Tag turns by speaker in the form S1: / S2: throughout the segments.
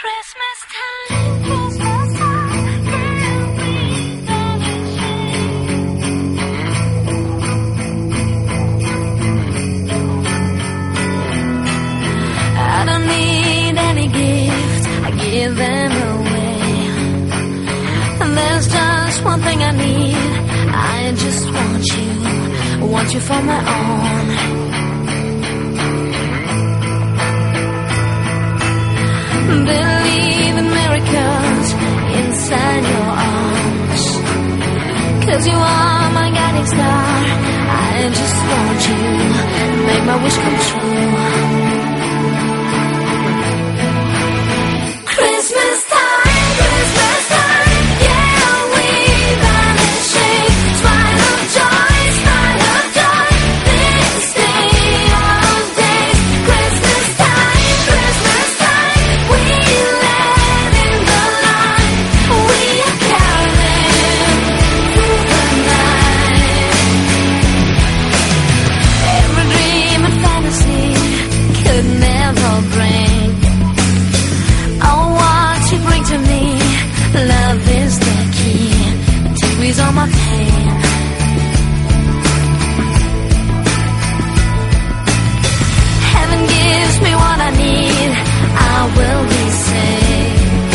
S1: Christmas time, Christmas time, can't we I don't need any gifts, I give them away. And there's just one thing I need, I just want you for my own. Believe in miracles inside your arms, 'cause you are my guiding star. I just want you to make my wish come true. Christmas time, Christmas time, yeah, we vanishing. Smile of joy, this day of days. Christmas time, we let in the light. We are caroling through the night. Every dream and fantasy could never bring all what you bring to me. Love is the key to ease all my pain. Heaven gives me what I need, I will be saved.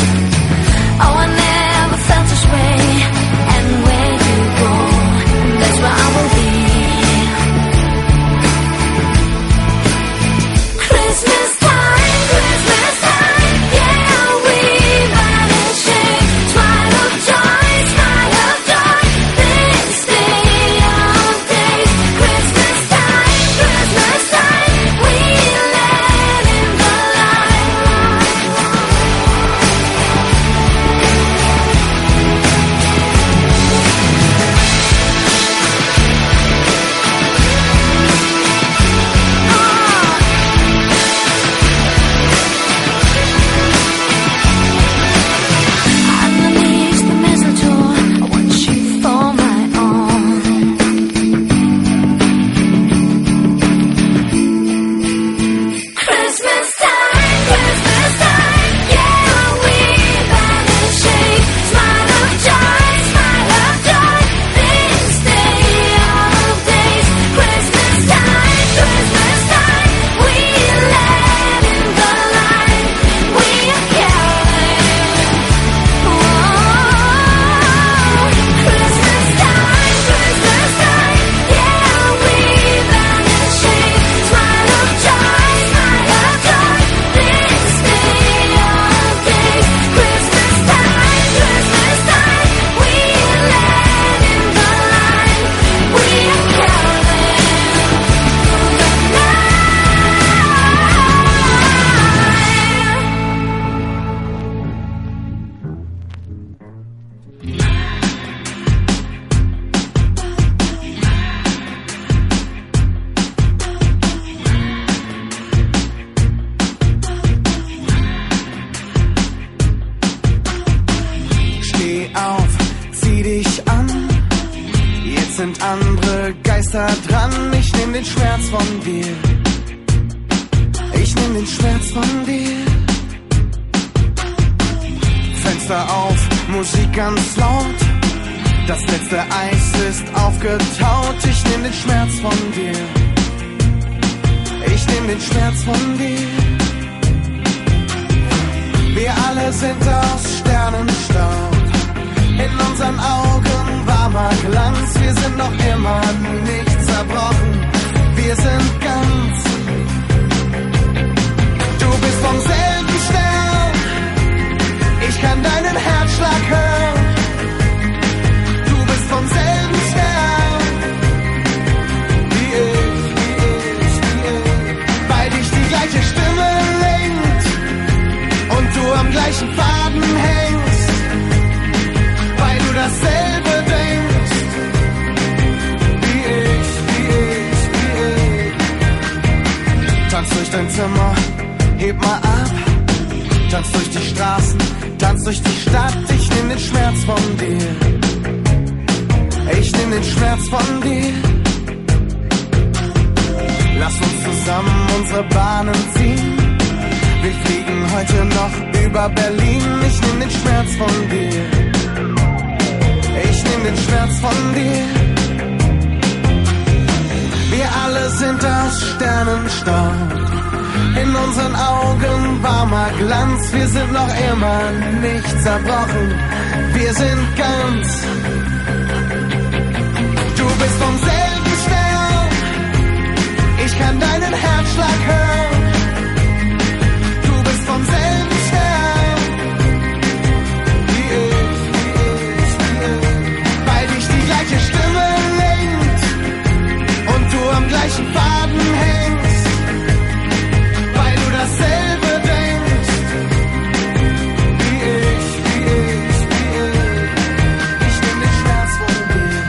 S1: Oh, I never felt this way, and where you go, that's where I will be. Christmas time, yeah, we vanishing. Smile of joy, this day of days. Christmas time, we let in the light. Underneath the mistletoe, I want you for my own. Christmas time, yeah, we vanishing. Smile of joy, this day of days. Christmas time, we let in the light. We are caroling. Christmas time, yeah, we vanishing. Smile of joy, this day of days. Christmas time, we let in the light. We are caroling through the
S2: Steh auf, zieh dich an. Jetzt sind andere Geister dran. Ich nehm den Schmerz von dir. Ich nehm den Schmerz von dir. Fenster auf, Musik ganz laut. Das letzte Eis ist aufgetaut. Ich nehm den Schmerz von dir. Ich nehm den Schmerz von dir. Wir alle sind aus Sternenstaub. In unseren Augen warmer Glanz. Wir sind noch immer nicht zerbrochen. Wir sind ganz. Du bist vom selben Stern. Ich kann deinen Herzschlag hören. Du bist vom selben Stern. Wie ich. Weil dich die gleiche Stimme lenkt. Und du am gleichen Faden hängst. Weil du dasselbe denkst. Wie ich. Tanz durch dein Zimmer, heb mal ab. Tanz durch die Straßen, tanz durch die Stadt. Ich nehm den Schmerz von dir. Ich nehm den Schmerz von dir. Lass uns zusammen unsere Bahnen ziehen. Wir fliegen heute noch über über Berlin. Ich nehm den Schmerz von dir. Ich nehm den Schmerz von dir. Wir alle sind aus Sternenstaub. In unseren Augen warmer Glanz. Wir sind noch immer nicht zerbrochen. Wir sind ganz. Du bist vom selben Stern. Ich kann deinen Herzschlag hören. Du bist vom selben Stern. Wie ich. Weil dich die gleiche Stimme lenkt. Und du am gleichen Faden hängst. Weil du dasselbe denkst. Wie ich. Ich nehm den Schmerz von dir.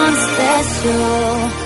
S1: someone special.